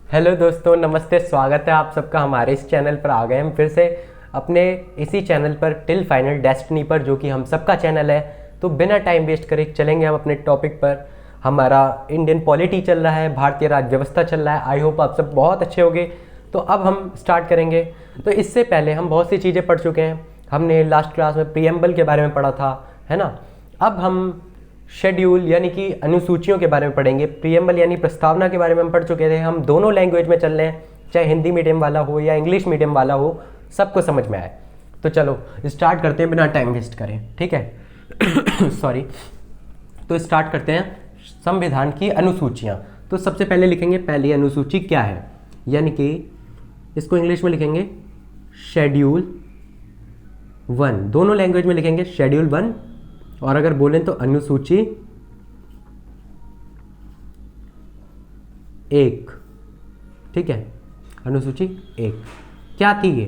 Hello दोस्तों, नमस्ते। स्वागत है आप सबका हमारे इस चैनल पर। आ गए हम फिर से अपने इसी चैनल पर टिल फाइनल डेस्टिनी पर, जो कि हम सबका चैनल है। तो बिना टाइम वेस्ट करे चलेंगे हम अपने टॉपिक पर। हमारा इंडियन पॉलिटी चल रहा है, भारतीय राज्य व्यवस्था चल रहा है। आई होप आप सब बहुत अच्छे होंगे। तो अब हम स्टार्ट करेंगे। तो इससे पहले हम बहुत सी चीज़ें पढ़ चुके हैं। हमने लास्ट क्लास में प्रीएम्बल के बारे में पढ़ा था, है ना। अब हम शेड्यूल यानी कि अनुसूचियों के बारे में पढ़ेंगे। प्रीएम्बल यानी प्रस्तावना के बारे में हम पढ़ चुके थे। हम दोनों लैंग्वेज में चल रहे हैं, चाहे हिंदी मीडियम वाला हो या इंग्लिश मीडियम वाला हो, सबको समझ में आए। तो चलो स्टार्ट करते हैं बिना टाइम वेस्ट करें, ठीक है। सॉरी। तो स्टार्ट करते हैं संविधान की अनुसूचियाँ। तो सबसे पहले लिखेंगे पहली अनुसूची क्या है, यानी कि इसको इंग्लिश में लिखेंगे शेड्यूल 1। दोनों लैंग्वेज में लिखेंगे शेड्यूल 1, और अगर बोलें तो अनुसूची 1, ठीक है। अनुसूची 1 क्या थी ये?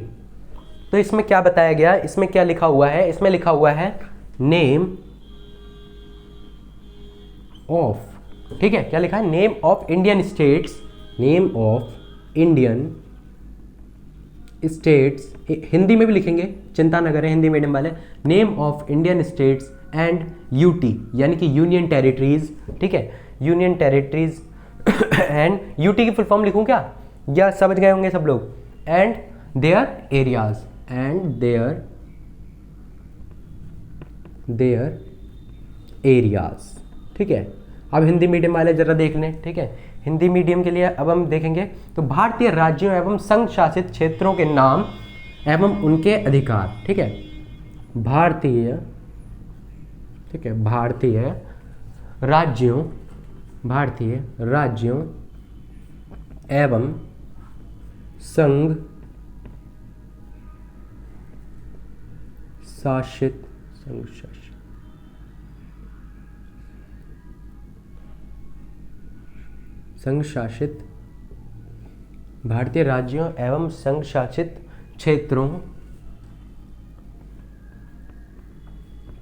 तो इसमें क्या बताया गया, इसमें क्या लिखा हुआ है? इसमें लिखा हुआ है नेम ऑफ, ठीक है। क्या लिखा है? Name of Indian states. Name of Indian states, Hindi में भी लिखेंगे, चिंता न करें हिंदी मीडियम वाले। Name of Indian states and UT यानी कि यूनियन टेरिटरीज, ठीक है। यूनियन टेरिटरीज एंड यूटी की फुल फॉर्म लिखूं क्या, या समझ गए होंगे सब लोग? And there areas, and there areas, ठीक है। अब हिंदी मीडियम वाले जरा देख लें, ठीक है। हिंदी मीडियम के लिए अब हम देखेंगे तो भारतीय राज्यों एवं संघ शासित क्षेत्रों के नाम एवं उनके अधिकार, ठीक है। भारतीय, ठीक है, भारतीय राज्यों एवं संघ शासित भारतीय राज्यों एवं संघ शासित क्षेत्रों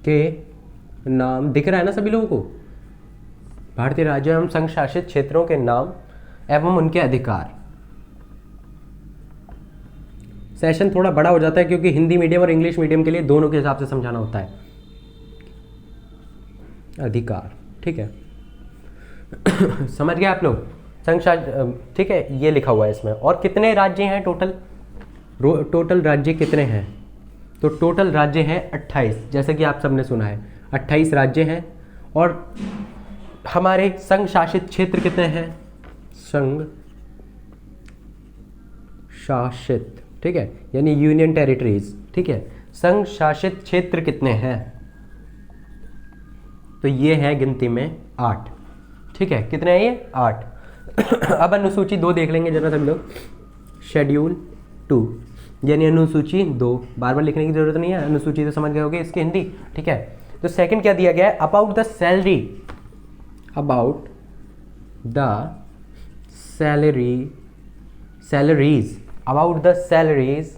के नाम दिख रहा है ना सभी लोगों को? भारतीय राज्यों एवं संघ शासित क्षेत्रों के नाम एवं उनके अधिकार। सेशन थोड़ा बड़ा हो जाता है क्योंकि हिंदी मीडियम और इंग्लिश मीडियम के लिए दोनों के हिसाब से समझाना होता है। अधिकार, ठीक है। समझ गए आप लोग? संघ शासित, ठीक है, ये लिखा हुआ है इसमें। और कितने राज्य हैं टोटल? टोटल राज्य कितने हैं? तो टोटल राज्य हैं 28, जैसे कि आप सबने सुना है 28 राज्य हैं। और हमारे संघ शासित क्षेत्र कितने हैं? संघ शासित, ठीक है, यानी यूनियन टेरिटरीज, ठीक है। संघ शासित क्षेत्र कितने हैं? तो ये है गिनती में 8, ठीक है। कितने हैं ये? 8। अब अनुसूची 2 देख लेंगे जरा सब लोग। शेड्यूल 2 यानी अनुसूची 2, बार बार लिखने की जरूरत नहीं है, अनुसूची तो समझ गए होगे इसकी हिंदी, ठीक है। तो सेकंड क्या दिया गया है? About the salary, about the salaries, about the salaries,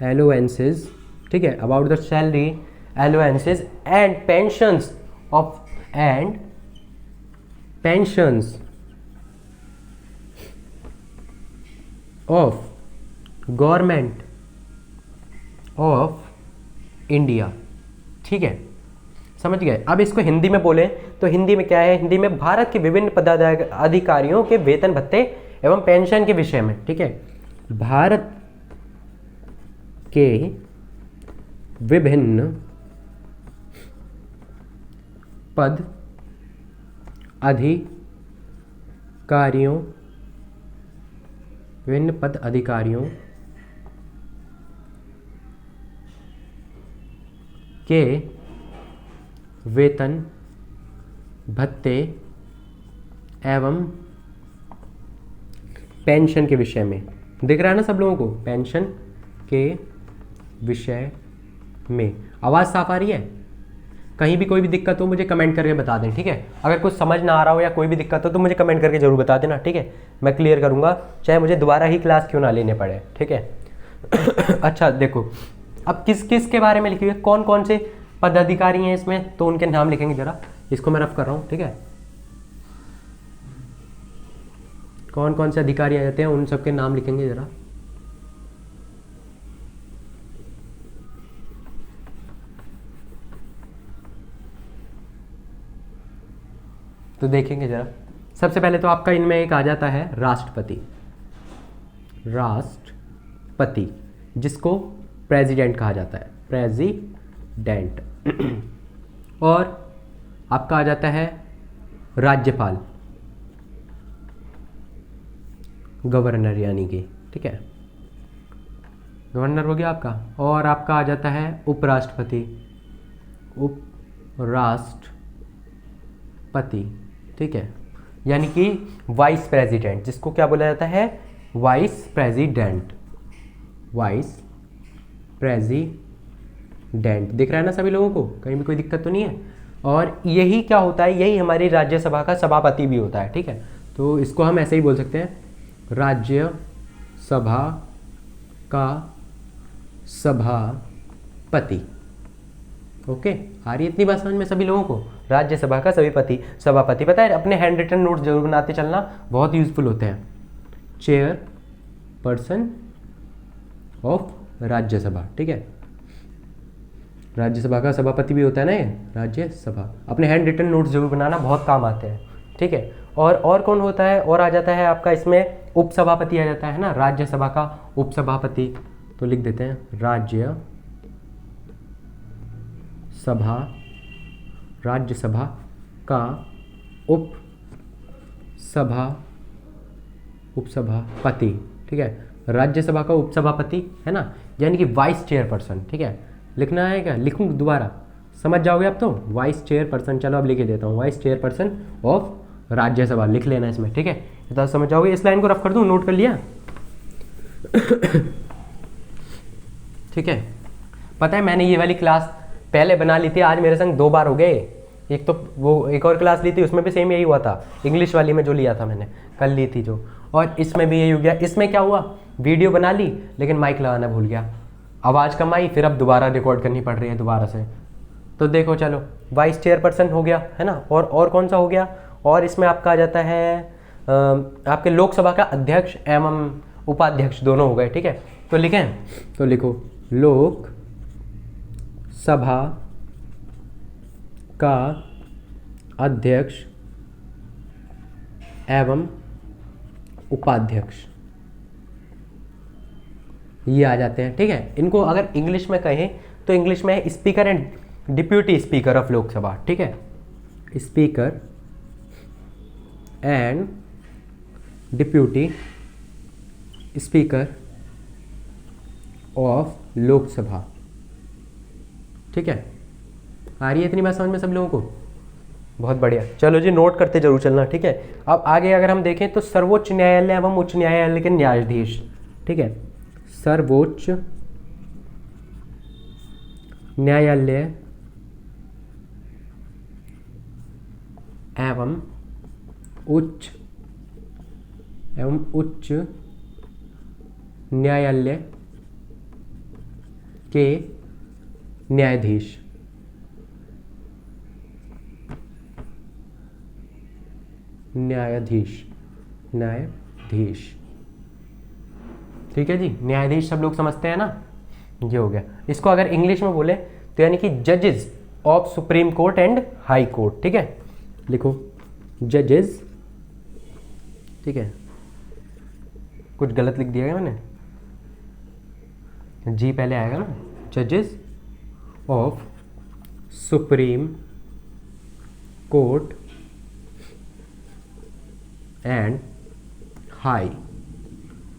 allowances, ठीक है, about the salary, allowances and pensions of government of India, ठीक है। समझ गए? अब इसको हिंदी में बोले तो हिंदी में क्या है? हिंदी में भारत के विभिन्न पदाधिकारियों के वेतन भत्ते एवं पेंशन के विषय में, ठीक है। भारत के विभिन्न पद अधिकारियों के वेतन भत्ते एवं पेंशन के विषय में। दिख रहा है ना सब लोगों को? पेंशन के विषय में। आवाज़ साफ आ रही है? कहीं भी कोई भी दिक्कत हो मुझे कमेंट करके बता दें, ठीक है। अगर कुछ समझ ना आ रहा हो या कोई भी दिक्कत हो तो मुझे कमेंट करके जरूर बता देना, ठीक है। मैं क्लियर करूँगा, चाहे मुझे दोबारा ही क्लास क्यों ना लेने पड़े, ठीक है। अच्छा देखो, अब किस किस के बारे में लिखी हुई है, कौन कौन से पदाधिकारी हैं इसमें, तो उनके नाम लिखेंगे। जरा इसको मैं रफ कर रहा हूँ, ठीक है। कौन कौन से अधिकारी आ जाते हैं उन सबके नाम लिखेंगे ज़रा। तो देखेंगे ज़रा, सबसे पहले तो आपका इनमें एक आ जाता है राष्ट्रपति। राष्ट्रपति जिसको प्रेसिडेंट कहा जाता है, प्रेसिडेंट। और आपका आ जाता है राज्यपाल, गवर्नर यानी कि, ठीक है, गवर्नर हो गया आपका। और आपका आ जाता है उपराष्ट्रपति, उपराष्ट्रपति, ठीक है, यानी कि वाइस प्रेसिडेंट, जिसको क्या बोला जाता है, वाइस प्रेसिडेंट। वाइस प्रेसिडेंट दिख रहा है ना सभी लोगों को, कहीं भी कोई दिक्कत तो नहीं है। और यही क्या होता है, यही हमारी राज्यसभा का सभापति भी होता है, ठीक है। तो इसको हम ऐसे ही बोल सकते हैं, राज्यसभा का सभापति। ओके, आ रही है इतनी बात समझ में सभी लोगों को, राज्यसभा का सभापति। पता है, अपने हैंड रिटन नोट्स जरूर बनाते चलना, बहुत यूजफुल होते हैं। चेयर पर्सन ऑफ राज्यसभा, ठीक है, राज्यसभा का सभापति भी होता है ना ये, राज्यसभा। अपने हैंड रिटन नोट्स जरूर बनाना, बहुत काम आते हैं, ठीक है। और कौन होता है, और आ जाता है आपका इसमें उपसभापति आ जाता है ना, राज्यसभा का उपसभापति। तो लिख देते हैं राज्यसभा का उपसभापति, ठीक है, राज्यसभा का उपसभापति है ना, यानी कि वाइस चेयरपर्सन, ठीक है। लिखना है क्या, लिखूं दोबारा, समझ जाओगे अब तो, वाइस चेयरपर्सन। चलो अब लिख देता हूँ, वाइस चेयरपर्सन ऑफ राज्यसभा, लिख लेना इसमें, ठीक है, तो समझ जाओगे। इस लाइन को रफ कर दूं, नोट कर लिया। ठीक है, पता है मैंने ये वाली क्लास पहले बना ली थी, आज मेरे संग 2 बार हो गए। एक तो वो एक और क्लास ली थी, उसमें भी सेम यही हुआ था, इंग्लिश वाली में जो लिया था मैंने, कल ली थी जो, और इसमें भी यही हो गया। इसमें क्या हुआ, वीडियो बना ली लेकिन माइक लगाना भूल गया, आवाज़ कम आई, फिर अब दोबारा रिकॉर्ड करनी पड़ रही है दोबारा से। तो देखो, चलो वाइस चेयरपर्सन हो गया है ना, और कौन सा हो गया, और इसमें आपका आ जाता है आपके लोकसभा का अध्यक्ष एवं उपाध्यक्ष दोनों हो गए, ठीक है। तो लिखें, तो लिखो लोक सभा का अध्यक्ष एवं उपाध्यक्ष, ये आ जाते हैं, ठीक है। इनको अगर इंग्लिश में कहें तो इंग्लिश में है speaker and deputy speaker of Lok Sabha, ठीक है, speaker and deputy speaker of Lok Sabha, ठीक है। आ रही है इतनी बात समझ में सब लोगों को, बहुत बढ़िया। चलो जी, नोट करते जरूर चलना, ठीक है। अब आगे अगर हम देखें तो सर्वोच्च न्यायालय एवं उच्च न्यायालय के न्यायाधीश, ठीक है, सर्वोच्च न्यायालय एवं उच्च न्यायालय के न्यायाधीश, ठीक है जी। न्यायाधीश सब लोग समझते हैं ना, ये हो गया। इसको अगर इंग्लिश में बोले तो यानी कि जजेस of supreme court and high court, ठीक है। लिखो जजेस, ठीक है, कुछ गलत लिख दिया है मैंने, जी पहले आएगा ना, जजेस of supreme court and high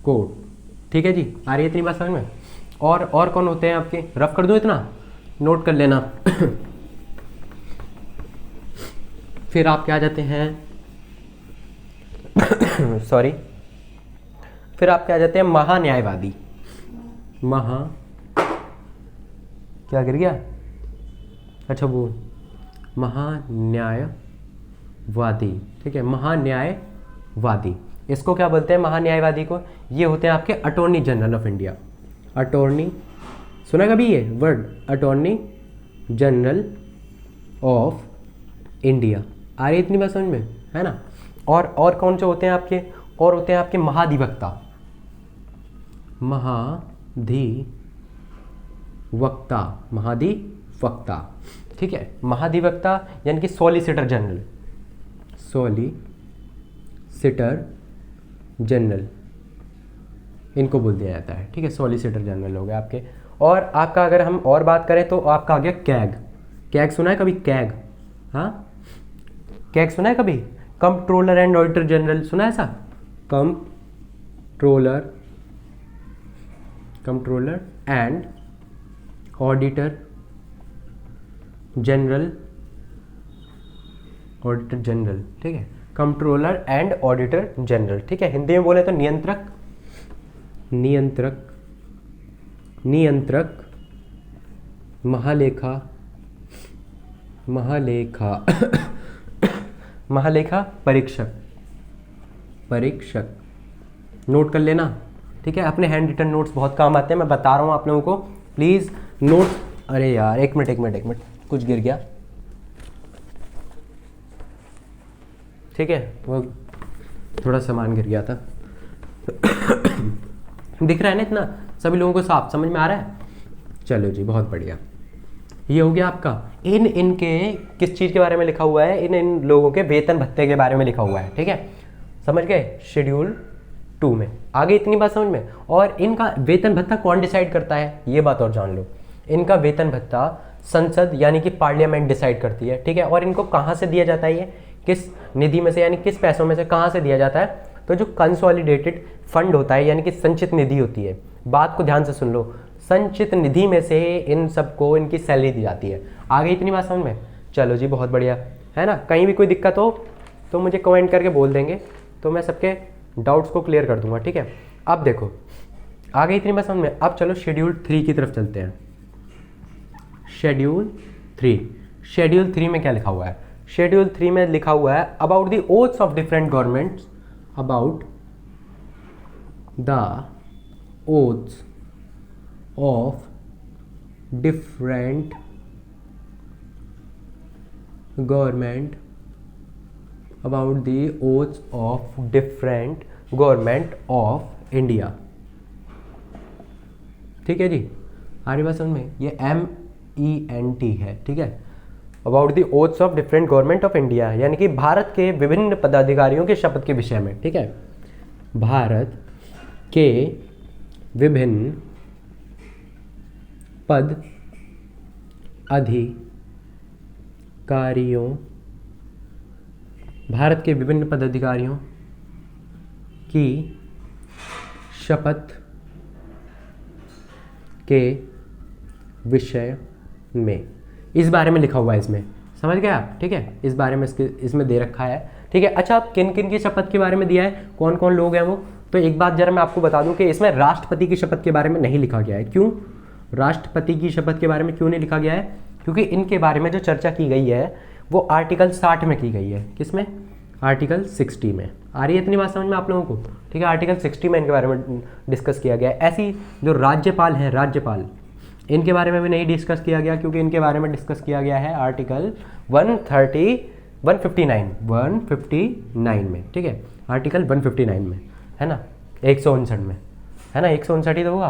court, ठीक है जी। आ रही है इतनी बात समझ में। और कौन होते हैं आपके, रफ कर दूं, इतना नोट कर लेना। फिर आप क्या जाते हैं सॉरी, फिर आप क्या जाते हैं महान्यायवादी, क्या गिर गया, अच्छा वो महान्यायवादी, ठीक है, महान्यायवादी। इसको क्या बोलते हैं महान्यायवादी को, ये होते हैं आपके attorney general of India. Attorney सुना कभी ये word, attorney general of India. आ रही इतनी बात समझ में, है ना। और कौन से होते हैं आपके, और होते हैं आपके महाधिवक्ता, महाधिवक्ता, महाधिवक्ता, ठीक है। महाधिवक्ता यानी कि सॉलिसिटर जनरल, सॉलिसिटर जनरल इनको बोल दिया जाता है, ठीक है। सॉलिसिटर जनरल हो गए आपके। और आपका अगर हम और बात करें तो आपका आ गया कैग। कैग सुना है कभी? कैग, हाँ, कैग सुना है कभी? कंट्रोलर एंड ऑडिटर जनरल सुना है ऐसा? कंट्रोलर एंड ऑडिटर जनरल, ठीक है। कंट्रोलर एंड ऑडिटर जनरल, ठीक है। हिंदी में बोले तो नियंत्रक, महालेखा परीक्षक, नोट कर लेना, ठीक है। अपने हैंड रिटन नोट्स बहुत काम आते हैं, मैं बता रहा हूँ आप लोगों को, प्लीज़ नोट्स। अरे यार एक मिनट, कुछ गिर गया, ठीक है, वो थोड़ा सामान गिर गया था। दिख रहा है ना इतना? सभी लोगों को साफ समझ में आ रहा है? चलो जी, बहुत बढ़िया। ये हो गया आपका। इनके किस चीज़ के बारे में लिखा हुआ है? इन लोगों के वेतन भत्ते के बारे में लिखा हुआ है, ठीक है। समझ गए? शेड्यूल 2 में आगे इतनी बात समझ में। और इनका वेतन भत्ता कौन डिसाइड करता है, ये बात और जान लो। इनका वेतन भत्ता संसद यानी कि पार्लियामेंट डिसाइड करती है, ठीक है। और इनको कहाँ से दिया जाता है? ये किस निधि में से, यानी किस पैसों में से कहाँ से दिया जाता है? तो जो कंसोलिडेटेड फंड होता है, यानी कि संचित निधि होती है, बात को ध्यान से सुन लो, संचित निधि में से इन सबको इनकी सैलरी दी जाती है। आगे इतनी बात समझ में? चलो जी, बहुत बढ़िया, है ना। कहीं भी कोई दिक्कत हो तो मुझे कमेंट करके बोल देंगे, तो मैं सबके डाउट्स को क्लियर कर दूंगा, ठीक है। अब देखो आगे इतनी बात समझ में। अब चलो शेड्यूल 3 की तरफ चलते हैं। शेड्यूल 3 में क्या लिखा हुआ है? शेड्यूल 3 में लिखा हुआ है about the oaths of different governments, about the oaths of different government, about the oaths of different government of India, ठीक है जी। आगे बात समझ में? ये MENT है, ठीक है। About the oaths of different government of India, यानी कि भारत के विभिन्न पदाधिकारियों के शपथ के विषय में, ठीक है। भारत के विभिन्न पद अधिकारियों, भारत के विभिन्न पदाधिकारियों की शपथ के विषय में, इस बारे में लिखा हुआ है इसमें, समझ गए आप? ठीक है, इस बारे में इसमें दे रखा है, ठीक है। अच्छा, आप किन किन की शपथ के बारे में दिया है, कौन कौन लोग हैं वो, तो एक बात जरा मैं आपको बता दूं कि इसमें राष्ट्रपति की शपथ के बारे में नहीं लिखा गया है। क्यों राष्ट्रपति की शपथ के बारे में क्यों नहीं लिखा गया है? क्योंकि इनके बारे में जो चर्चा की गई है वो आर्टिकल 60 में की गई है। किसमें? आर्टिकल 60 में। आ रही है इतनी बात समझ में आप लोगों को? ठीक है, आर्टिकल 60 में इनके बारे में डिस्कस किया गया है। ऐसी जो राज्यपाल हैं, राज्यपाल, इनके बारे में भी नहीं डिस्कस किया गया, क्योंकि इनके बारे में डिस्कस किया गया है आर्टिकल 159 में, ठीक है, आर्टिकल 159 में, है ना, 159 में, है ना, 159 ही तो होगा,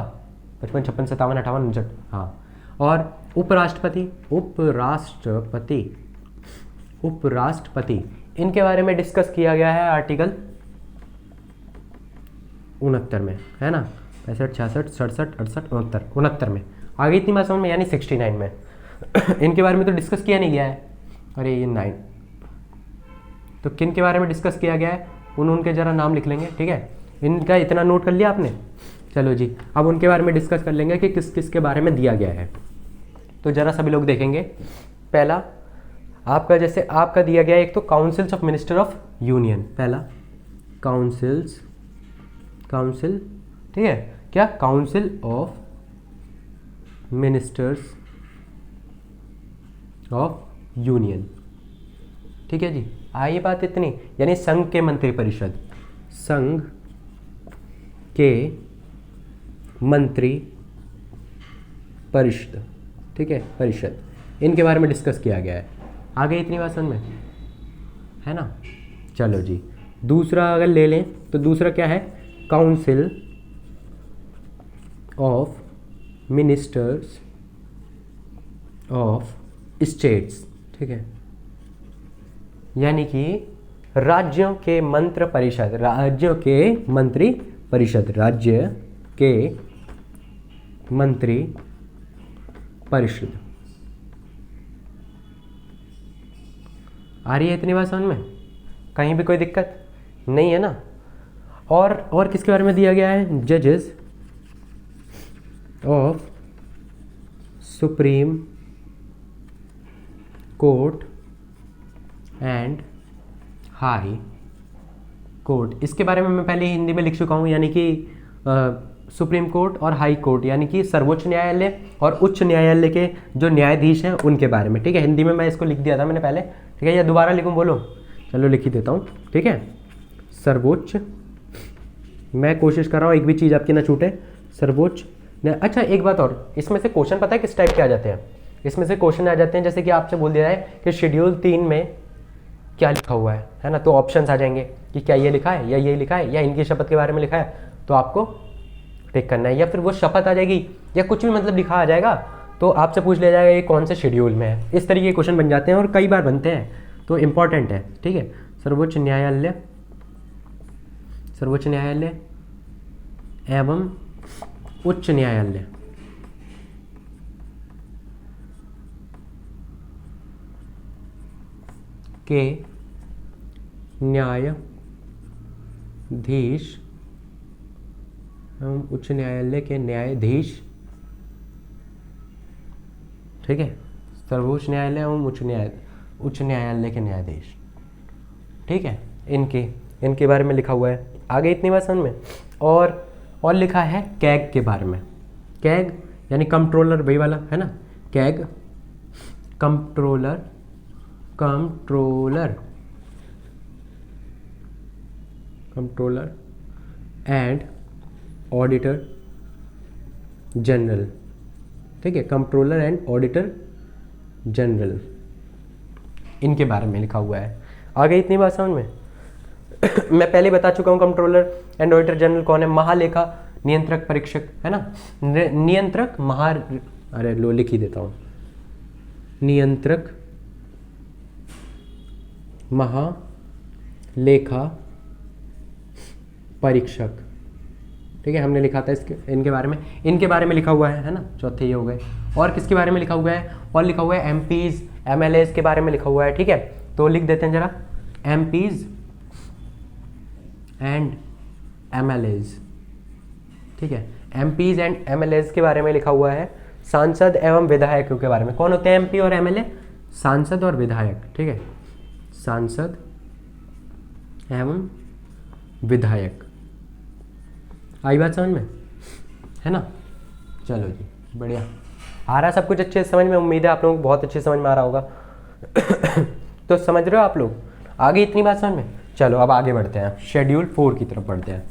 55, 56, 57, 58, 59, हाँ। और उपराष्ट्रपति इनके बारे में डिस्कस किया गया है आर्टिकल 69 में, है ना, 65, 66, 67, 68, 69 में। आगे इतनी बात समझ में, यानी 69 में। इनके बारे में तो डिस्कस किया नहीं गया है। अरे ये 9, तो किन के बारे में डिस्कस किया गया है उनके ज़रा नाम लिख लेंगे, ठीक है। इनका इतना नोट कर लिया आपने? चलो जी, अब उनके बारे में डिस्कस कर लेंगे कि किस किस के बारे में दिया गया है। तो ज़रा सभी लोग देखेंगे। पहला आपका, जैसे आपका दिया गया है एक तो councils of minister of union, पहला काउंसिल, ठीक है, क्या, council of ministers of union, ठीक है जी। आइए बात इतनी, यानी संघ के मंत्रिपरिषद, संघ के मंत्री परिषद, ठीक है, परिषद, इनके बारे में डिस्कस किया गया है। आगे इतनी बात समझ में, है ना। चलो जी, दूसरा अगर ले लें तो दूसरा क्या है, council of ministers of states, ठीक है, यानी कि राज्यों के मंत्र परिषद, राज्यों के मंत्री परिषद, राज्य के मंत्री परिषद। आ रही है इतनी बात समझ में, कहीं भी कोई दिक्कत नहीं है ना। और किसके बारे में दिया गया है, जजेस of supreme court and high court. इसके बारे में मैं पहले ही हिंदी में लिख चुका हूँ, यानी कि सुप्रीम कोर्ट और हाई कोर्ट, यानी कि सर्वोच्च न्यायालय और उच्च न्यायालय के जो न्यायाधीश हैं उनके बारे में, ठीक है। हिंदी में मैं इसको लिख दिया था मैंने पहले, ठीक है, या दोबारा लिखूँ बोलो, चलो लिख ही देता हूँ, ठीक है। सर्वोच्च, मैं कोशिश कर रहा हूँ एक भी चीज़ आपकी ना छूटे, सर्वोच्च। अच्छा एक बात और, इसमें से क्वेश्चन पता है किस टाइप के आ जाते हैं, इसमें से क्वेश्चन आ जाते हैं जैसे कि आपसे बोल दिया है कि शेड्यूल 3 में क्या लिखा हुआ है ना, तो ऑप्शंस आ जाएंगे कि क्या ये लिखा है या ये लिखा है या इनकी शपथ के बारे में लिखा है, तो आपको टिक करना है, या फिर वो शपथ आ जाएगी या कुछ भी मतलब लिखा आ जाएगा तो आपसे पूछ लिया जाएगा ये कौन से शेड्यूल में है। इस तरीके के क्वेश्चन बन जाते हैं और कई बार बनते हैं, तो इम्पॉर्टेंट है, ठीक है। सर्वोच्च न्यायालय, सर्वोच्च न्यायालय एवं उच्च न्यायालय के न्यायाधीश एवं उच्च न्यायालय के न्यायाधीश, ठीक है, सर्वोच्च न्यायालय एवं उच्च न्यायालय के न्यायाधीश, ठीक है, इनके बारे में लिखा हुआ है। आगे इतनी बात समझ में। और लिखा है कैग के बारे में, कैग यानी कंट्रोलर, वही वाला है ना, CAG controller and auditor general, ठीक है, कंट्रोलर एंड ऑडिटर जनरल, इनके बारे में लिखा हुआ है। आगे इतनी बात समझ में। मैं पहले बता चुका हूँ कंट्रोलर एंड ऑडिटर जनरल कौन है, महालेखा नियंत्रक परीक्षक, है ना, नियंत्रक अरे लो लिख ही देता हूँ, नियंत्रक महालेखा परीक्षक, ठीक है, हमने लिखा था इनके बारे में लिखा हुआ है ना, चौथे ये हो गए। और किसके बारे में लिखा हुआ है, और लिखा हुआ है एमपीज एमएलएज के बारे में लिखा हुआ है, ठीक है, तो लिख देते हैं जरा, एमपीज एंड एमएलएज, ठीक है, एमपीज एंड एमएलएज के बारे में लिखा हुआ है। सांसद एवं विधायकों के बारे में, कौन होते हैं एमपी और एमएलए, सांसद और विधायक, ठीक है, सांसद एवं विधायक। आई बात समझ में, है ना। चलो जी बढ़िया, आ रहा सब कुछ अच्छे से समझ में, उम्मीद है आप लोगों को बहुत अच्छे समझ में आ रहा होगा। तो समझ रहे हो आप लोग, आगे इतनी बात समझ में। चलो अब आगे बढ़ते हैं, शेड्यूल 4 की तरफ बढ़ते हैं।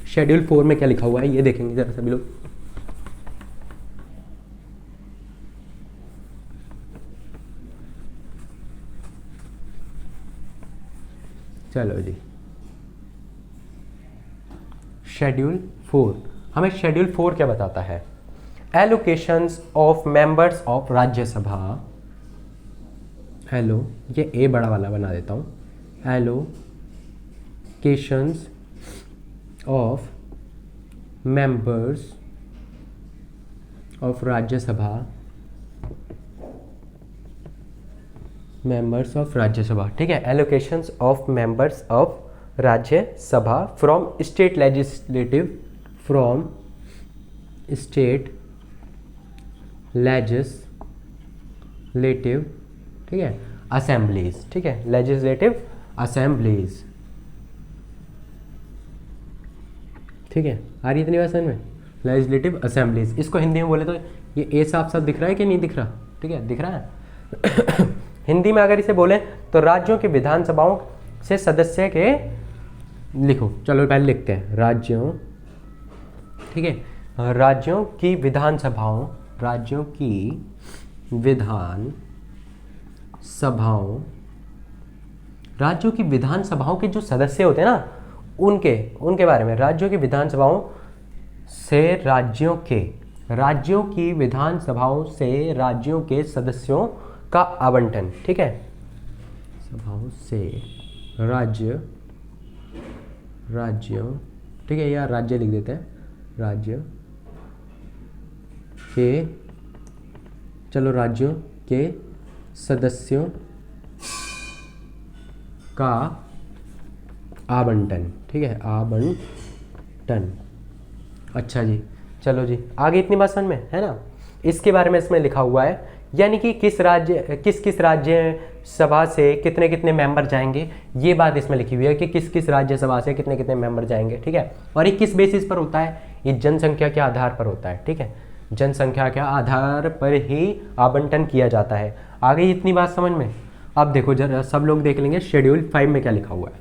शेड्यूल 4 में क्या लिखा हुआ है ये देखेंगे जरा सभी लोग। चलो जी, शेड्यूल 4 हमें शेड्यूल 4 क्या बताता है, allocations of members of Rajya Sabha, ये ए बड़ा वाला बना देता हूँ, allocations of members of Rajya Sabha, ठीक है, allocations of members of Rajya Sabha from state legislative, ठीक है, असेंबलीज, ठीक है, लेजिस्लेटिव असेंबलीज, ठीक है, आ रही इतनी बात समझ में, लेजिस्लेटिव असेंबलीज। इसको हिंदी में बोले तो ये ए साफ साफ दिख रहा है कि नहीं दिख रहा, ठीक है, दिख रहा है। हिंदी में अगर इसे बोले तो राज्यों की विधानसभाओं से सदस्य के, लिखो चलो पहले लिखते हैं, राज्यों, ठीक है, राज्यों की विधानसभाओं राज्यों की विधानसभाओं के जो सदस्य होते हैं ना, उनके उनके बारे में, राज्यों की विधानसभाओं से राज्यों की विधानसभाओं से राज्यों के सदस्यों का आवंटन, ठीक है, सभाओं से राज्यों, ठीक है, या राज्य लिख देते हैं, राज्य के, चलो, राज्यों के सदस्यों का आवंटन, ठीक है, आवंटन। अच्छा जी, चलो जी, आगे इतनी बात समझ में है ना। इसके बारे में इसमें लिखा हुआ है, यानी कि किस राज्य सभा से कितने कितने मेंबर जाएंगे, ये बात इसमें लिखी हुई है कि किस राज्य सभा से कितने कितने मेंबर जाएंगे, ठीक है। और ये किस बेसिस पर होता है, ये जनसंख्या के आधार पर होता है, ठीक है, जनसंख्या के आधार पर ही आवंटन किया जाता है। आगे इतनी बात समझ में। अब देखो जरा सब लोग देख लेंगे शेड्यूल 5 में क्या लिखा हुआ है।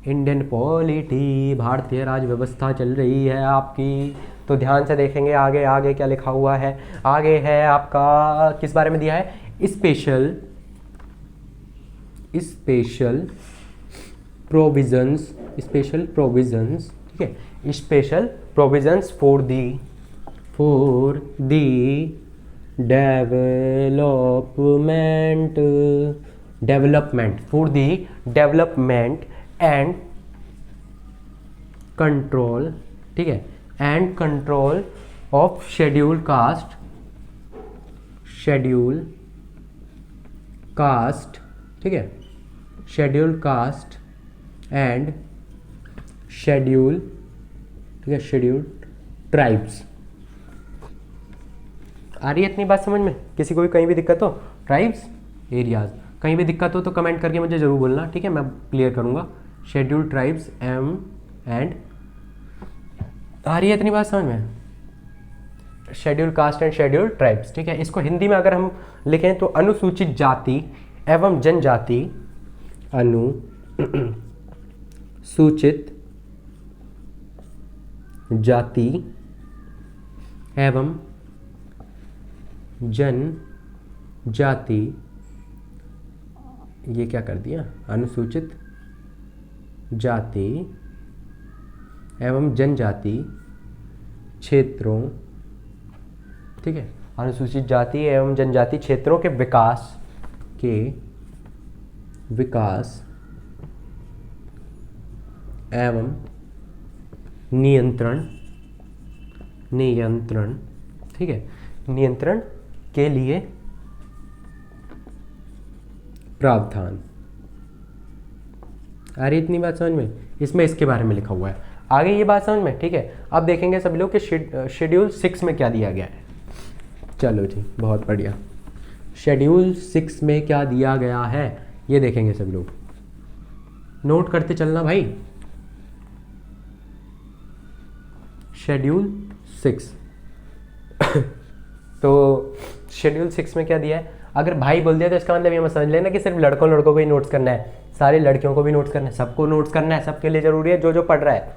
इंडियन पॉलिटी, भारतीय राज्य व्यवस्था चल रही है आपकी, तो ध्यान से देखेंगे आगे आगे क्या लिखा हुआ है। आगे है आपका किस बारे में दिया है, स्पेशल प्रोविजंस, ठीक है, special provisions for the development and control, ठीक है, and control of schedule caste, ठीक है, शेड्यूल कास्ट एंड शेड्यूल, ठीक है, शेड्यूल ट्राइब्स। आ रही है इतनी बात समझ में? किसी को भी कहीं भी दिक्कत हो, ट्राइब्स, एरियाज, कहीं भी दिक्कत हो तो कमेंट करके मुझे ज़रूर बोलना, ठीक है, मैं क्लियर करूँगा। शेड्यूल ट्राइब्स एंड, आ रही है इतनी बात समझ में? Schedule caste and schedule tribes, ठीक है। इसको हिंदी में अगर हम लिखें तो अनुसूचित जाति एवं जनजाति, अनुसूचित जाति एवं जनजाति, ये क्या कर दिया, अनुसूचित जाति एवं जनजाति क्षेत्रों, ठीक है, अनुसूचित जाति एवं जनजाति क्षेत्रों के विकास एवं नियंत्रण, ठीक है, नियंत्रण के लिए प्रावधान। आ रही इतनी बात समझ में? इसमें इसके बारे में लिखा हुआ है। आगे ये बात समझ में, ठीक है। अब देखेंगे सभी लोग कि शेड्यूल 6 में क्या दिया गया है। चलो जी, बहुत बढ़िया। शेड्यूल 6 में क्या दिया गया है ये देखेंगे सभी लोग, नोट करते चलना भाई। शेड्यूल 6 तो शेड्यूल 6 में क्या दिया है, अगर भाई बोल दिया तो इसका मतलब ये मत समझ लेना कि सिर्फ लड़कों को ही नोट्स करना है, सारी लड़कियों को भी नोट्स करना है, सबको नोट्स करना है, सबके लिए जरूरी है जो पढ़ रहा है,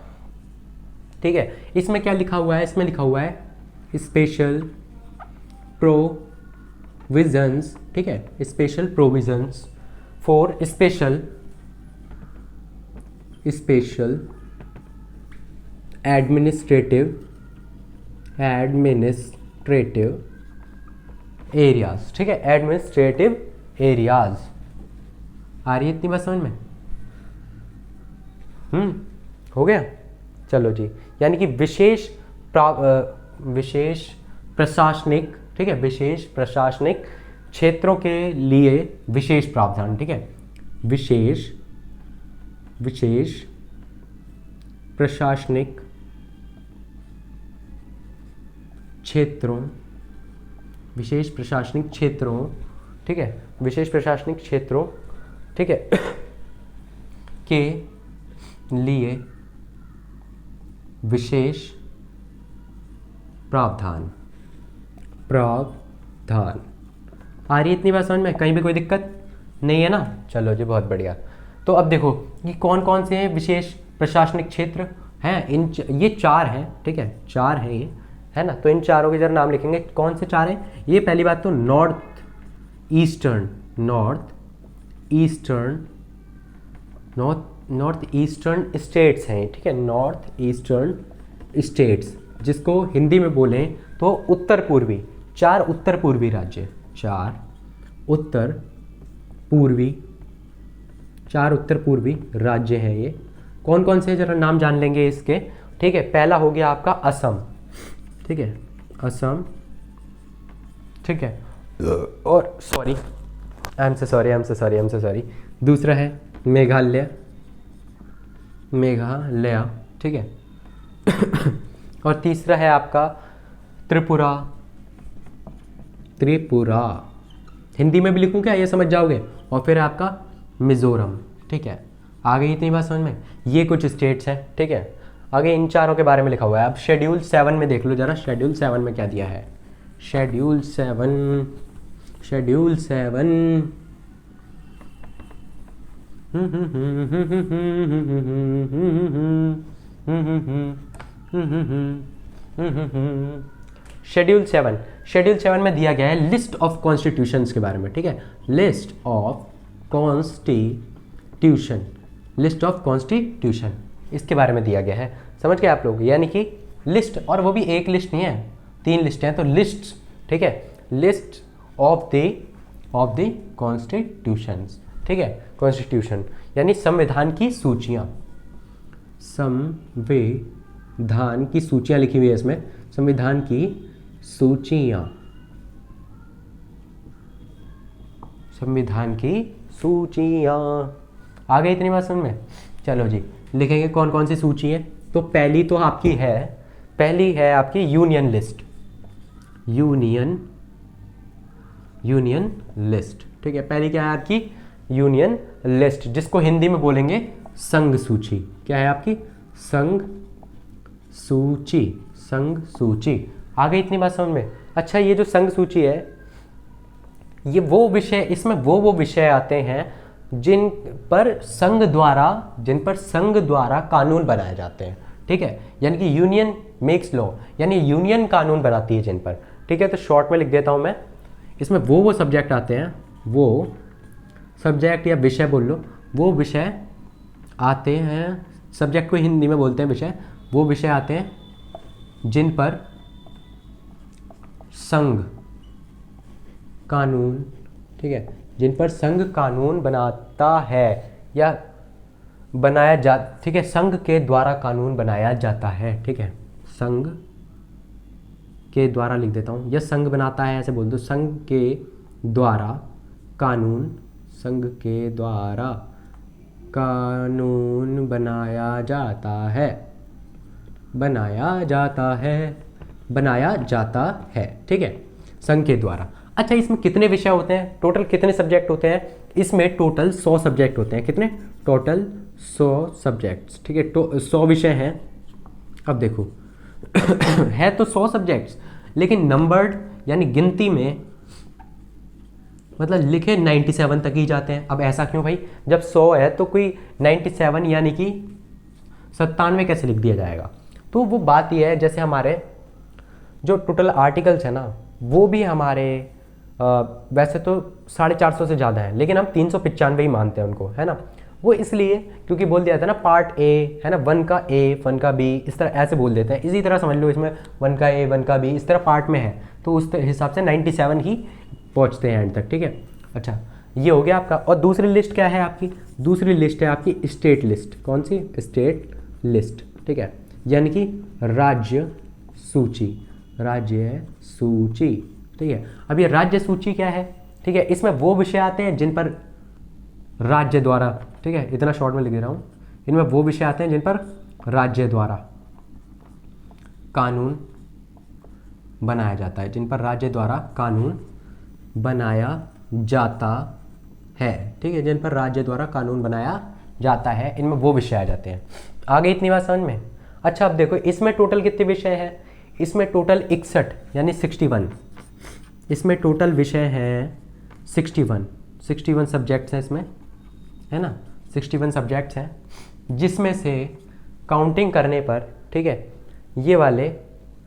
ठीक है। इसमें क्या लिखा हुआ है, इसमें लिखा हुआ है स्पेशल प्रोविजंस, ठीक है, special provisions for special administrative areas, ठीक है, एडमिनिस्ट्रेटिव एरियाज। आ रही है इतनी बात समझ में? हो गया। चलो जी, यानी कि विशेष प्रशासनिक, ठीक है, विशेष प्रशासनिक क्षेत्रों के लिए विशेष प्रावधान, ठीक है, विशेष प्रशासनिक क्षेत्रों, ठीक है, विशेष प्रशासनिक क्षेत्रों, ठीक है, के लिए विशेष प्रावधान। आ रही है इतनी बात समझ में? कहीं भी कोई दिक्कत नहीं है ना? चलो जी, बहुत बढ़िया। तो अब देखो कि कौन कौन से हैं विशेष प्रशासनिक क्षेत्र हैं। ये 4 हैं, ठीक है, 4 हैं ये, है ना। तो इन चारों के जरा नाम लिखेंगे, कौन से 4 हैं ये। पहली बात तो ईस्टर्न, नॉर्थ ईस्टर्न स्टेट्स हैं, ठीक है, नॉर्थ ईस्टर्न स्टेट्स, जिसको हिंदी में बोलें तो उत्तर पूर्वी, 4 उत्तर पूर्वी राज्य, 4 उत्तर पूर्वी राज्य हैं ये। कौन कौन से, जरा नाम जान लेंगे इसके, ठीक है। पहला हो गया आपका असम, ठीक है, असम, ठीक है, और sorry, I am so sorry, दूसरा है मेघालय, ठीक है और तीसरा है आपका त्रिपुरा, हिंदी में भी लिखूं क्या, ये समझ जाओगे। और फिर आपका मिजोरम, ठीक है। आगे इतनी बात समझ में, ये कुछ स्टेट्स हैं, ठीक है। आगे इन चारों के बारे में लिखा हुआ है। अब शेड्यूल 7 में देख लो जरा, शेड्यूल 7 में क्या दिया है। शेड्यूल 7 शेड्यूल 7 में दिया गया है लिस्ट ऑफ कॉन्स्टिट्यूशंस के बारे में, ठीक है। लिस्ट ऑफ कॉन्स्टिट्यूशन इसके बारे में दिया गया है, समझ गए आप लोग। यानी कि लिस्ट, और वो भी एक लिस्ट नहीं है, 3 लिस्ट हैं, तो लिस्ट, ठीक है, लिस्ट ऑफ द कॉन्स्टिट्यूशंस, ठीक है। कॉन्स्टिट्यूशन यानी संविधान की सूचियाँ, संविधान की सूचियाँ लिखी हुई है इसमें, संविधान की सूचियाँ, संविधान की सूचियाँ। आ गई इतनी बात समझ में। चलो जी, लिखेंगे कौन कौन सी सूची है। तो पहली तो आपकी है, पहली है आपकी यूनियन लिस्ट, यूनियन लिस्ट, ठीक है। पहली क्या है आपकी यूनियन लिस्ट, जिसको हिंदी में बोलेंगे संघ सूची। क्या है आपकी संघ सूची। आ गई इतनी बात समझ में। अच्छा, ये जो संघ सूची है, ये वो विषय, इसमें वो विषय आते हैं जिन पर संघ द्वारा कानून बनाए जाते हैं, ठीक है। यानी कि यूनियन मेक्स लॉ, यानी यूनियन कानून बनाती है जिन पर, ठीक है। तो शॉर्ट में लिख देता हूं मैं, इसमें वो सब्जेक्ट आते हैं, वो सब्जेक्ट या विषय बोल लो, वो विषय आते हैं, सब्जेक्ट को हिंदी में बोलते हैं विषय, वो विषय आते हैं जिन पर संघ कानून, ठीक है, जिन पर संघ कानून बनाता है या बनाया जा, ठीक है, संघ के द्वारा कानून बनाया जाता है, ठीक है। संघ के द्वारा लिख देता हूँ, या संघ बनाता है ऐसे बोल दो, संघ के द्वारा कानून, संघ के द्वारा कानून बनाया जाता है, ठीक है, संघ के द्वारा। अच्छा, इसमें कितने विषय होते हैं, टोटल कितने सब्जेक्ट होते हैं? इसमें टोटल 100 सब्जेक्ट होते हैं। कितने? टोटल 100 सब्जेक्ट्स, ठीक है। 100 विषय हैं। अब देखो है तो 100 सब्जेक्ट्स, लेकिन नंबर्ड यानी गिनती में मतलब लिखे 97 तक ही जाते हैं। अब ऐसा क्यों भाई? जब 100 है तो कोई 97 यानी कि 97 कैसे लिख दिया जाएगा? तो वो बात ये है, जैसे हमारे जो टोटल आर्टिकल्स है ना, वो भी हमारे वैसे तो 450 से ज़्यादा है, लेकिन हम 395 ही मानते हैं उनको, है ना। वो इसलिए क्योंकि बोल दिया था ना, पार्ट ए है ना, 1 का ए 1 का बी, इस तरह ऐसे बोल देते हैं। इसी तरह समझ लो, इसमें 1 का ए 1 का बी इस तरह पार्ट में है, तो उस हिसाब से 97 ही पहुंचते हैं एंड तक, ठीक है। अच्छा, ये हो गया आपका। और दूसरी लिस्ट क्या है आपकी? दूसरी लिस्ट है आपकी स्टेट लिस्ट। कौन सी? स्टेट लिस्ट, ठीक है, यानी कि राज्य सूची, ठीक है। अब ये राज्य सूची क्या है? ठीक है, इसमें वो विषय आते हैं जिन पर राज्य द्वारा, ठीक है, इतना शॉर्ट में लिख रहा हूँ, इनमें वो विषय आते हैं जिन पर राज्य द्वारा कानून बनाया जाता है, जिन पर राज्य द्वारा कानून बनाया जाता है, ठीक है, जिन पर राज्य द्वारा कानून बनाया जाता है, इनमें वो विषय आ जाते हैं। आगे इतनी बात समझ में? अच्छा, अब देखो इसमें टोटल कितने विषय हैं? इसमें टोटल 61 यानी 61, इसमें टोटल विषय हैं 61 सब्जेक्ट्स हैं इसमें, है ना, 61 सब्जेक्ट्स हैं, जिसमें से काउंटिंग करने पर, ठीक है, ये वाले,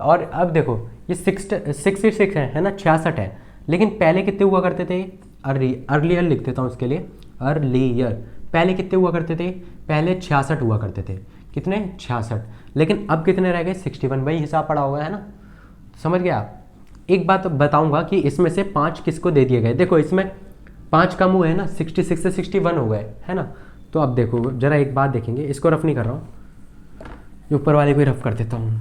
और अब देखो ये 66 है ना, 66 है, लेकिन पहले कितने हुआ करते थे? अर्लियर लिख देता हूँ उसके लिए, अर्लियर। पहले कितने हुआ करते थे? पहले 66 हुआ करते थे। कितने? 66। लेकिन अब कितने रह गए? 61। भाई हिसाब पड़ा हुआ है ना, समझ गया आप। एक बात बताऊंगा कि इसमें से 5 किसको दे दिए गए। देखो इसमें 5 कम हुए हैं ना, 66 से 61 हो गए, है ना। तो अब देखो जरा एक बात देखेंगे, इसको रफ नहीं कर रहा हूँ, ऊपर वाले को ही रफ कर देता हूँ।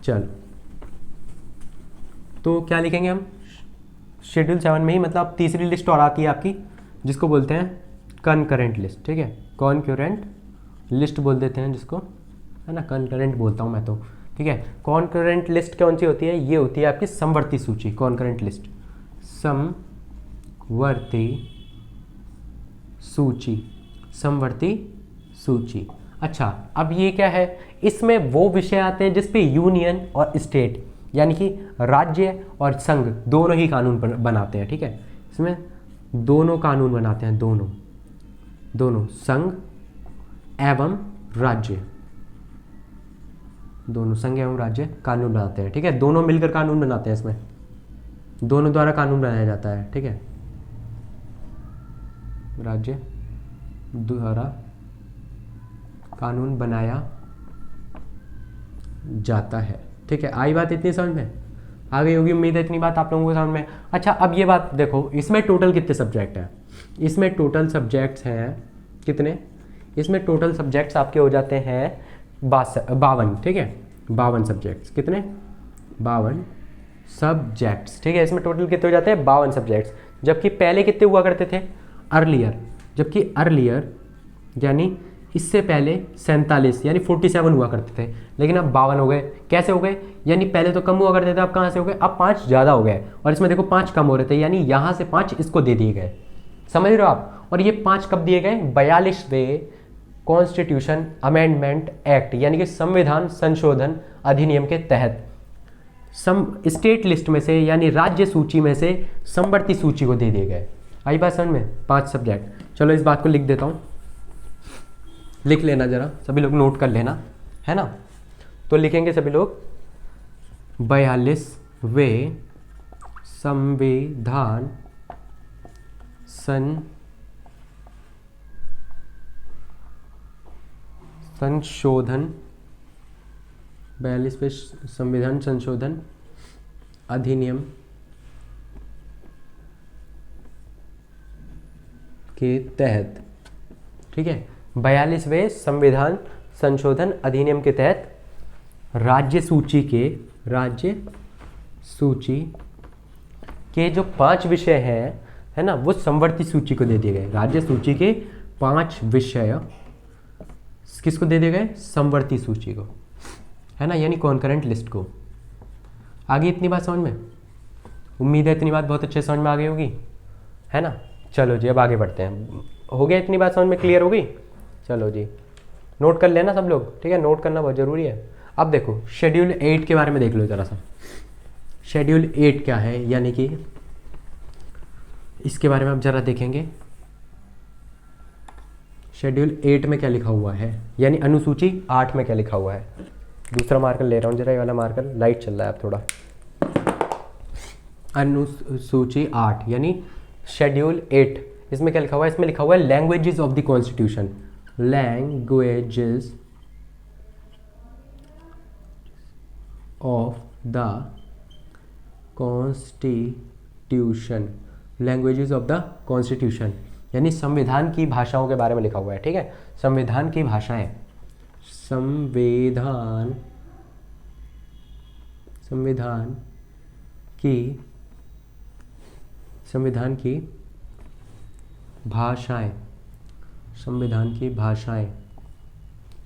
चल, तो क्या लिखेंगे हम? शेड्यूल 7 में ही, मतलब तीसरी लिस्ट और आती है आपकी, जिसको बोलते हैं कनकरेंट लिस्ट। ठीक है, कॉनकरेंट लिस्ट बोल देते हैं जिसको, है ना, कनकरेंट बोलता हूँ मैं तो। ठीक है, कॉनकरेंट लिस्ट कौन सी होती है? ये होती है आपकी समवर्ती सूची, कॉनकरेंट लिस्ट, समवर्ती सूची, समवर्ती सूची। अच्छा, अब ये क्या है? इसमें वो विषय आते हैं जिसपे यूनियन और स्टेट, यानी कि राज्य और संघ दोनों ही कानून बनाते हैं। ठीक है, इसमें दोनों कानून बनाते हैं, दोनों संघ एवं राज्य, दोनों संघ एवं राज्य कानून बनाते हैं। ठीक है, दोनों मिलकर कानून बनाते हैं, इसमें दोनों द्वारा कानून बनाया जाता है। ठीक है, राज्य द्वारा कानून बनाया जाता है। ठीक है, आई बात इतनी समझ में आ गई होगी, उम्मीद है इतनी बात आप लोगों को समझ में। अच्छा, अब ये बात देखो, इसमें टोटल कितने सब्जेक्ट हैं? इसमें टोटल सब्जेक्ट्स हैं कितने? इसमें टोटल सब्जेक्ट्स आपके हो जाते हैं 52। ठीक है, 52 सब्जेक्ट्स। कितने? 52 सब्जेक्ट्स। ठीक है, इसमें टोटल कितने हो जाते हैं? 52 सब्जेक्ट्स। जबकि पहले कितने हुआ करते थे? अर्लियर, जबकि अर्लियर यानी इससे पहले 47 यानी 47 हुआ करते थे, लेकिन अब 52 हो गए। कैसे हो गए? यानी पहले तो कम हुआ करते थे, अब कहाँ से हो गए? अब 5 ज़्यादा हो गए। और इसमें देखो 5 कम हो रहे थे, यानी यहाँ से 5 इसको दे दिए गए, समझ रहे हो आप। और ये 5 कब दिए गए? 42वें कॉन्स्टिट्यूशन अमेंडमेंट एक्ट, यानी कि संविधान संशोधन अधिनियम के तहत स्टेट लिस्ट में से, यानी राज्य सूची में से समवर्ती सूची को दे दिए गए। आई बात समझ में? 5 सब्जेक्ट। चलो इस बात को लिख देता हूँ, लिख लेना जरा, सभी लोग नोट कर लेना, है ना। तो लिखेंगे सभी लोग 42वें संविधान संशोधन, 42वें संविधान संशोधन अधिनियम के तहत। ठीक है, 42वें संविधान संशोधन अधिनियम के तहत राज्य सूची के जो 5 विषय हैं, है ना, वो समवर्ती सूची को दे दिए गए। राज्य सूची के 5 विषय किसको दे दिए गए? समवर्ती सूची को, है ना, यानी कॉन्करेंट लिस्ट को। आगे इतनी बात समझ में? उम्मीद है इतनी बात बहुत अच्छे समझ में आ गई होगी, है ना। चलो जी, अब आगे बढ़ते हैं। हो गया इतनी बात समझ में? क्लियर हो गई? चलो जी, नोट कर लेना सब लोग। ठीक है, नोट करना बहुत ज़रूरी है। अब देखो शेड्यूल 8 के बारे में देख लो ज़रा सा। शेड्यूल 8 क्या है, यानी कि इसके बारे में अब ज़रा देखेंगे। शेड्यूल 8 में क्या लिखा हुआ है, यानी अनुसूची 8 में क्या लिखा हुआ है। दूसरा मार्कर ले रहा हूँ जरा, ये वाला मार्कर लाइट चल रहा है अब थोड़ा। अनुसूची 8 यानी शेड्यूल 8, इसमें क्या लिखा हुआ है? इसमें लिखा हुआ है languages of the constitution, languages of the constitution, languages of the constitution यानी संविधान की भाषाओं के बारे में लिखा हुआ है। ठीक है, संविधान की भाषाएं, संविधान की भाषाएं,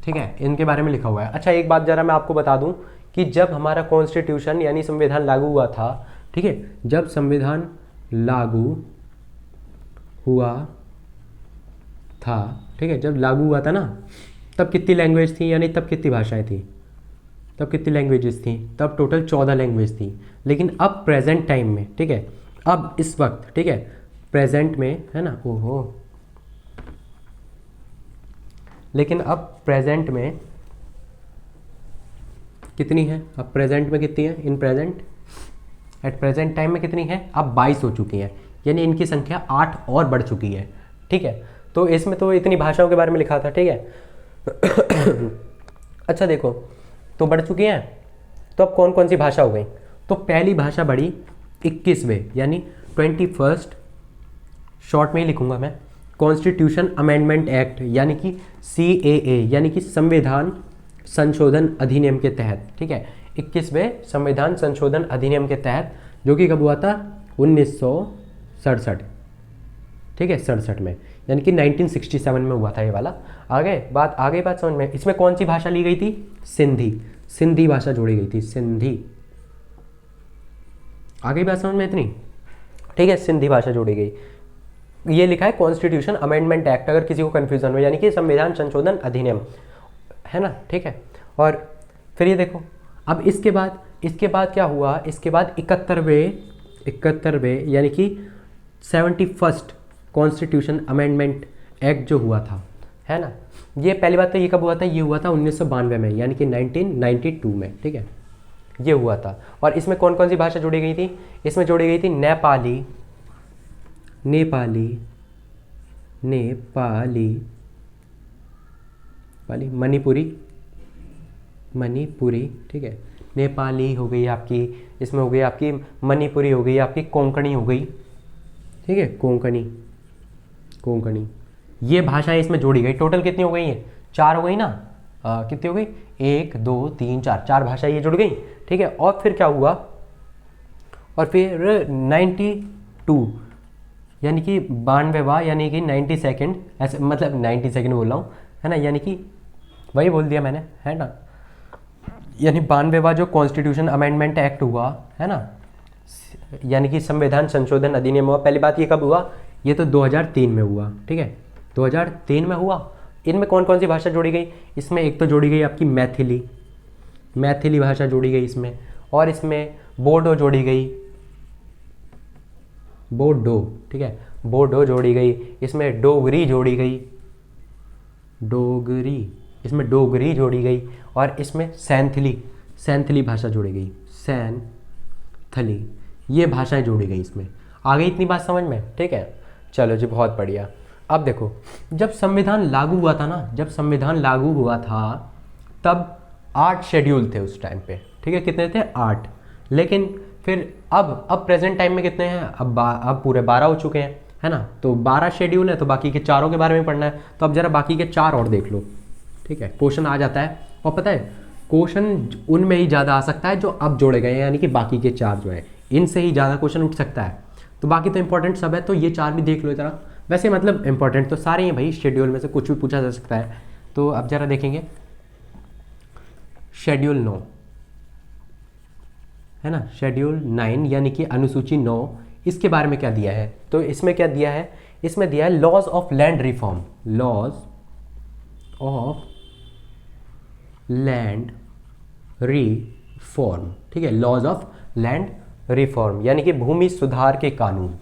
ठीक है, इनके बारे में लिखा हुआ है। अच्छा, एक बात जरा मैं आपको बता दूं कि जब हमारा कॉन्स्टिट्यूशन यानी संविधान लागू हुआ था, ठीक है, जब संविधान लागू हुआ था, ठीक है, जब लागू हुआ था ना, तब कितनी लैंग्वेज थी, यानी तब कितनी भाषाएं थी, तब कितनी लैंग्वेजेस थी? तब टोटल 14 लैंग्वेज थी। लेकिन अब प्रेजेंट टाइम में, ठीक है, अब इस वक्त, ठीक है, प्रेजेंट में, है ना, ओहो, लेकिन अब प्रेजेंट में कितनी है? अब प्रेजेंट में कितनी है? In present at present time में कितनी है, अब 22 हो चुकी हैं, यानी इनकी संख्या 8 और बढ़ चुकी है। ठीक है, तो इसमें तो इतनी भाषाओं के बारे में लिखा था। ठीक है अच्छा देखो, तो बढ़ चुकी हैं, तो अब कौन कौन सी भाषा हो गई, तो पहली भाषा बढ़ी 21वें यानी 21st, शॉर्ट में ही लिखूंगा मैं, कॉन्स्टिट्यूशन अमेंडमेंट एक्ट यानी कि CAA यानी कि संविधान संशोधन अधिनियम के तहत। ठीक है, 21वें संविधान संशोधन अधिनियम के तहत, जो कि कब हुआ था, 1967। ठीक है, 67 में, यानी कि 1967 में हुआ था ये वाला। आगे बात समझ में। इसमें कौन सी भाषा ली गई थी, सिंधी भाषा जोड़ी गई थी, सिंधी। आगे बात समझ में इतनी। ठीक है, सिंधी भाषा जोड़ी गई। ये लिखा है कॉन्स्टिट्यूशन अमेंडमेंट एक्ट, अगर किसी को कंफ्यूजन हो, यानी कि संविधान संशोधन अधिनियम, है ना। ठीक है, और फिर ये देखो, अब इसके बाद क्या हुआ, इसके बाद 71वें यानी कि 71st कॉन्स्टिट्यूशन अमेंडमेंट एक्ट जो हुआ था, है ना। ये पहली बात तो ये कब हुआ था, ये हुआ था 1992 में, यानी कि 1992 में। ठीक है, ये हुआ था। और इसमें कौन कौन सी भाषा जोड़ी गई थी, इसमें जोड़ी गई थी नेपाली, मणिपुरी। ठीक है, नेपाली हो गई आपकी, इसमें हो गई आपकी मणिपुरी, हो गई आपकी कोंकणी हो गई। ठीक है, कोंकणी ये भाषाएं इसमें जोड़ी गई। टोटल कितनी हो गई है, 4 हो गई ना। कितनी हो गई, 1 2 3 4 भाषाएं ये जुड़ गई। ठीक है, और फिर क्या हुआ, और फिर 92 यानी कि 92वां, यानी कि 92nd, ऐसे मतलब 92nd बोल रहा हूँ, है ना, यानी कि वही बोल दिया मैंने, है ना, यानी 92वां जो कॉन्स्टिट्यूशन अमेंडमेंट एक्ट हुआ, है ना, यानी कि संविधान संशोधन अधिनियम हुआ। पहली बात ये कब हुआ, ये तो 2003 में हुआ। ठीक है, 2003 में हुआ। इनमें कौन कौन सी भाषा जोड़ी गई, इसमें एक तो जोड़ी गई आपकी मैथिली भाषा जोड़ी गई इसमें, और इसमें बोडो जोड़ी गई, ठीक है, बोडो जोड़ी गई, इसमें डोगरी जोड़ी गई, इसमें डोगरी जोड़ी गई, और इसमें सैंथली भाषा जोड़ी गई, सैंथली, ये भाषाएं जोड़ी गई इसमें। आ गई इतनी बात समझ में। ठीक है, चलो जी, बहुत बढ़िया। अब देखो, जब संविधान लागू हुआ था तब 8 शेड्यूल थे उस टाइम पे। ठीक है, कितने थे, 8। लेकिन फिर अब प्रेजेंट टाइम में कितने हैं, अब पूरे 12 हो चुके हैं, है ना। तो 12 शेड्यूल है, तो बाकी के 4 के बारे में पढ़ना है। तो अब जरा बाकी के 4 और देख लो। ठीक है, क्वेश्चन आ जाता है, और पता है क्वेश्चन उनमें ही ज़्यादा आ सकता है जो अब जोड़े गए हैं, यानी कि बाकी के 4 जो है, इनसे ही ज़्यादा क्वेश्चन उठ सकता है। तो बाकी तो इंपॉर्टेंट सब है, तो ये 4 भी देख लो जरा। वैसे मतलब इंपॉर्टेंट तो सारे हैं भाई, शेड्यूल में से कुछ भी पूछा जा सकता है। तो अब जरा देखेंगे शेड्यूल 9, है ना, शेड्यूल 9 यानी कि अनुसूची 9, इसके बारे में क्या दिया है। तो इसमें क्या दिया है, इसमें दिया है laws of land reform, laws of land reform. ठीक है, लॉज ऑफ लैंड रिफॉर्म यानी कि भूमि सुधार के कानून।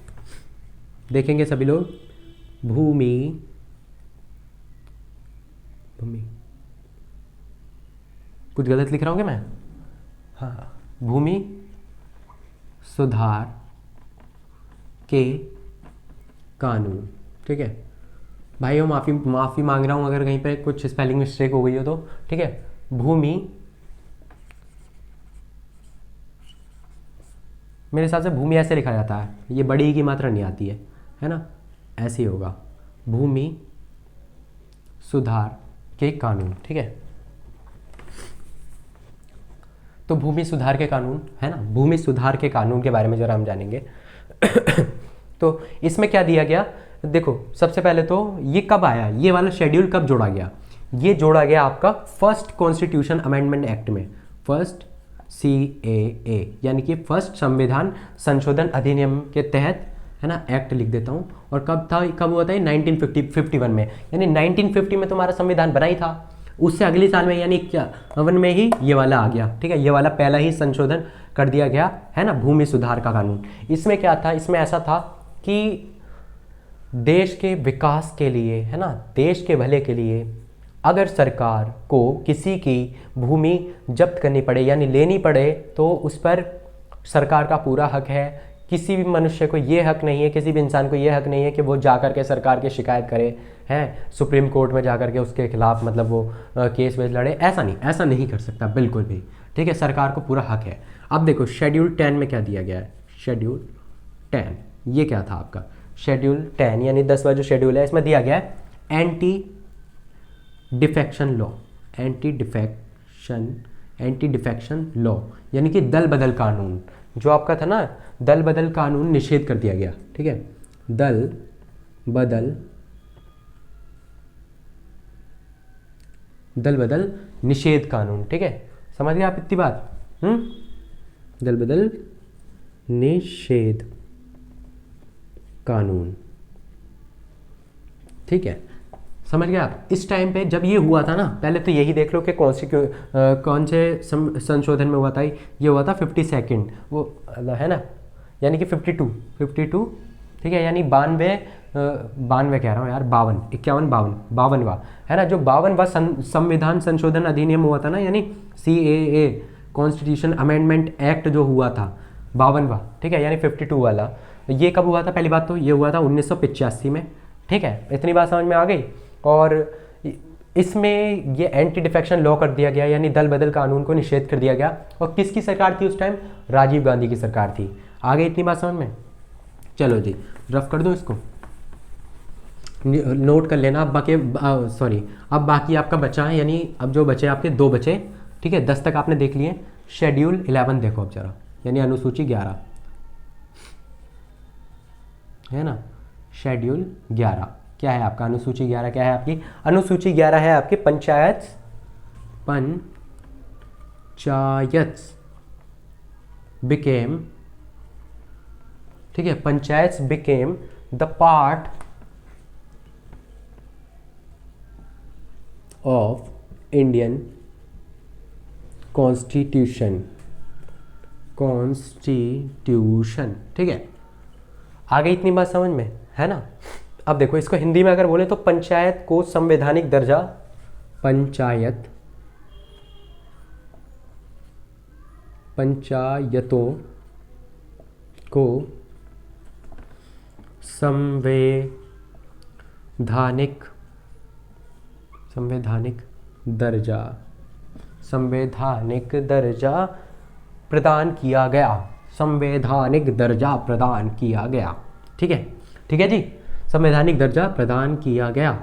देखेंगे सभी लोग, भूमि कुछ गलत लिख रहा हूँ क्या मैं, हाँ, भूमि सुधार के कानून। ठीक है भाइयों, माफ़ी मांग रहा हूँ अगर कहीं पे कुछ स्पेलिंग मिस्टेक हो गई हो तो। ठीक है, भूमि, मेरे हिसाब से भूमि ऐसे लिखा जाता है, ये बड़ी की मात्रा नहीं आती है ना, ऐसे ही होगा, भूमि सुधार के कानून। ठीक है, तो भूमि सुधार के कानून, है ना, भूमि सुधार के कानून के बारे में जरा हम जानेंगे। तो इसमें क्या दिया गया, देखो सबसे पहले तो ये कब आया, ये वाला शेड्यूल कब जोड़ा गया, ये जोड़ा गया आपका फर्स्ट कॉन्स्टिट्यूशन अमेंडमेंट एक्ट में, फर्स्ट CAA यानी कि फर्स्ट संविधान संशोधन अधिनियम के तहत, है ना, एक्ट लिख देता हूँ। और कब हुआ था ये, 1951 में, यानी 1950 में तुम्हारा संविधान बना ही था। उससे अगले साल में यानी 51 में ही ये वाला आ गया। ठीक है, ये वाला पहला ही संशोधन कर दिया गया, है ना, भूमि सुधार का कानून। इसमें क्या था, इसमें ऐसा था कि देश के विकास के लिए, है ना, देश के भले के लिए अगर सरकार को किसी की भूमि जब्त करनी पड़े यानी लेनी पड़े, तो उस पर सरकार का पूरा हक है, किसी भी मनुष्य को ये हक नहीं है, किसी भी इंसान को ये हक नहीं है कि वो जा कर के सरकार की शिकायत करे, हैं सुप्रीम कोर्ट में जा कर के उसके खिलाफ मतलब वो केस वेस लड़े। ऐसा नहीं कर सकता बिल्कुल भी, ठीक है। सरकार को पूरा हक है। अब देखो शेड्यूल 10 में क्या दिया गया है, शेड्यूल 10 ये क्या था आपका, शेड्यूल 10 यानी 10वां जो शेड्यूल है, इसमें दिया गया है anti defection law, anti defection law यानी कि दल बदल कानून। जो आपका था ना दल बदल कानून निषेध कर दिया गया, ठीक है, दल बदल निषेध कानून, ठीक है। समझ गए आप इतनी बात? दल बदल निषेध कानून, ठीक है, समझ गए आप। इस टाइम पे जब ये हुआ था ना, पहले तो यही देख लो कि कौन से संशोधन में हुआ था। ये हुआ था 52 वो है ना, यानी कि 52, ठीक है, यानी 92 कह रहा हूँ यार, 52वां है ना, जो 52वां संविधान संशोधन अधिनियम हुआ था ना, यानी CAA कॉन्स्टिट्यूशन अमेंडमेंट एक्ट जो हुआ था 52वां, ठीक है, यानी 52 वाला। ये कब हुआ था? पहली बात तो ये हुआ था 1985 में, ठीक है, इतनी बात समझ में आ गई। और इसमें ये एंटी डिफेक्शन लॉ कर दिया गया, यानी दल बदल कानून को निषेध कर दिया गया। और किसकी सरकार थी उस टाइम? राजीव गांधी की सरकार थी। आ गई इतनी बात समझ में? चलो जी रफ कर दो इसको, नोट कर लेना। अब बाकी आपका बचा है, यानी अब जो बचे आपके 2 बचे, ठीक है, 10 तक आपने देख लिए। शेड्यूल 11 देखो अब जरा, यानी अनुसूची 11 है ना, शेड्यूल 11 क्या है आपका? अनुसूची 11 क्या है आपकी? अनुसूची 11 है आपकी पंचायत बिकेम, ठीक है, panchayat became the part of Indian constitution, ठीक है। आ गई इतनी बात समझ में, है ना। अब देखो इसको हिंदी में अगर बोले तो पंचायत को संवैधानिक दर्जा, पंचायतों को संवैधानिक दर्जा प्रदान किया गया, ठीक है जी, संवैधानिक दर्जा प्रदान किया गया।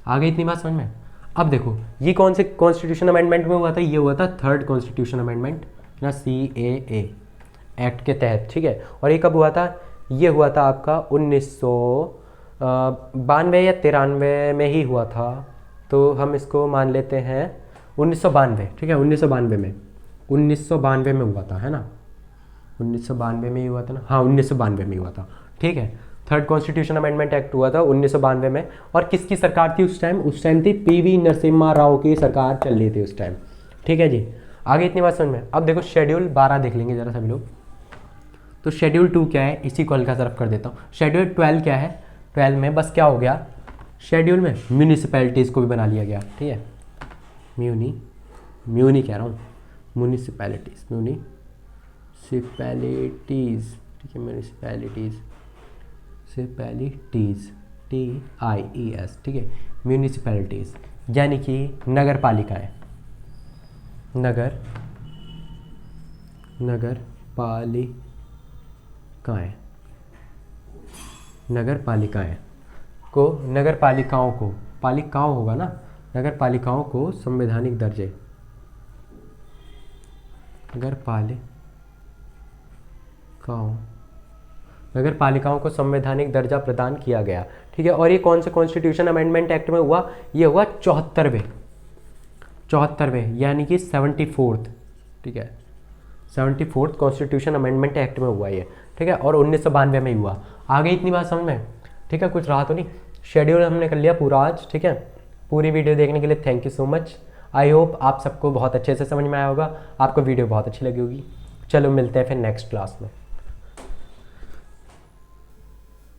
आ गई इतनी बात समझ में? अब देखो ये कौन से कॉन्स्टिट्यूशन अमेंडमेंट में हुआ था? ये हुआ था 3rd कॉन्स्टिट्यूशन अमेंडमेंट ना, CAA एक्ट के तहत, ठीक है। और ये कब हुआ था? ये हुआ था आपका 1992 या 93 में ही हुआ था, तो हम इसको मान लेते हैं 1992, ठीक है, 1992 में हुआ था, है ना, 1992 में ही हुआ था ना, हाँ 1992 में ही हुआ था, ठीक है। 3rd कॉन्स्टिट्यूशन अमेंडमेंट एक्ट हुआ था 1992 में। और किसकी सरकार थी उस टाइम? उस टाइम थी PV नरसिम्हा राव की सरकार चल रही थी उस टाइम, ठीक है जी। आगे इतनी बात समझ में? अब देखो शेड्यूल 12 देख लेंगे जरा सभी लोग। तो शेड्यूल 2 क्या है, इसी को हल्का तरफ कर देता हूँ। शेड्यूल 12 क्या है? 12 में बस क्या हो गया, शेड्यूल में म्यूनिसिपैलिटीज़ को भी बना लिया गया, ठीक है, म्यूनी कह रहा हूँ, म्यूनिसिपैलिटीज़, ठीक है, म्यूनिसिपैलिटीज़ TIES, ठीक है, म्यूनिसिपैलिटीज़ यानी कि नगर पालिकाएँ, नगर पालिकाओं होगा ना, नगर पालिकाओं को संवैधानिक दर्जे, नगर पालिकाओं को संवैधानिक दर्जा प्रदान किया गया, ठीक है। और ये कौन से कॉन्स्टिट्यूशन अमेंडमेंट एक्ट में हुआ? ये हुआ 74वें यानी कि 74th, ठीक है, 74th कॉन्स्टिट्यूशन अमेंडमेंट एक्ट में हुआ ये, ठीक है। और 1992 में ही हुआ। आ गई इतनी बात समझ में? ठीक है, कुछ रहा तो नहीं। शेड्यूल हमने कर लिया पूरा आज, ठीक है। पूरी वीडियो देखने के लिए thank you so much. I hope आप सबको बहुत अच्छे से समझ में आया होगा, आपको वीडियो बहुत अच्छी लगी होगी। चलो मिलते हैं फिर नेक्स्ट क्लास में।